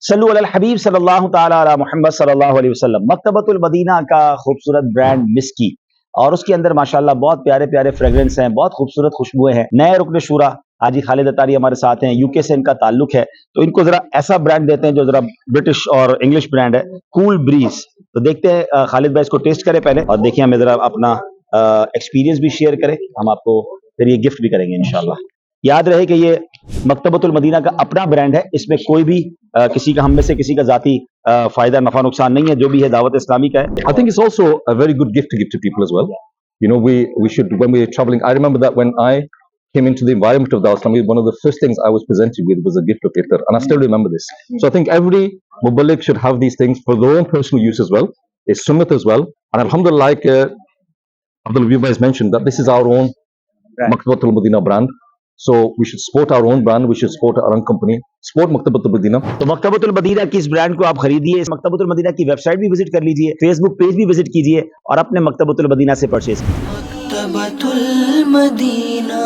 صلو علی الحبیب صلی اللہ تعالی علی محمد صلی اللہ علیہ وسلم. مکتبۃ المدینہ کا خوبصورت برانڈ مسکی، اور اس کے اندر ماشاءاللہ بہت پیارے پیارے فریگرنس ہیں، بہت خوبصورت خوشبوئیں ہیں. نئے رکن شورا حاجی خالد اتاری ہمارے ساتھ ہیں، یو کے سے ان کا تعلق ہے، تو ان کو ذرا ایسا برانڈ دیتے ہیں جو ذرا برٹش اور انگلش برانڈ ہے، کول بریز. تو دیکھتے ہیں خالد بھائی اس کو ٹیسٹ کرے پہلے، اور دیکھیں ہمیں ذرا اپنا ایکسپیرینس بھی شیئر کرے، ہم آپ کو پھر یہ گفٹ بھی کریں گے انشاءاللہ. یاد رہے کہ یہ مکتبۃ المدینہ کا اپنا برانڈ ہے، اس میں کوئی بھی کسی کا، ہم میں سے کسی کا ذاتی فائدہ نفع نقصان نہیں ہے، جو بھی ہے دعوت اسلامی کا ہے. I think it's also a very good gift to give to people as well. You know, we should, when we're traveling, I remember that when I came into the environment of Dawat Islami, one of the first things I was presented with was a gift of Attar, and I still remember this. So I think every muballigh should have these things for their own personal use as well. It's sunnat as well, and alhamdulillah, like Abdul Habib has mentioned, that this is our own Mektabۃ المدینہ brand. So we should support our own brand, we should support our own company, support مکتبۃ المدینہ. تو مکتبۃ المدینہ کی اس brand کو آپ خریدیے، مکتبۃ المدینہ کی web site بھی وزٹ کر لیجئے، فیس بک پیج بھی وزٹ کیجئے، اور اپنے مکتبۃ المدینہ سے پرچیز کیجئے. مکتبۃ المدینہ.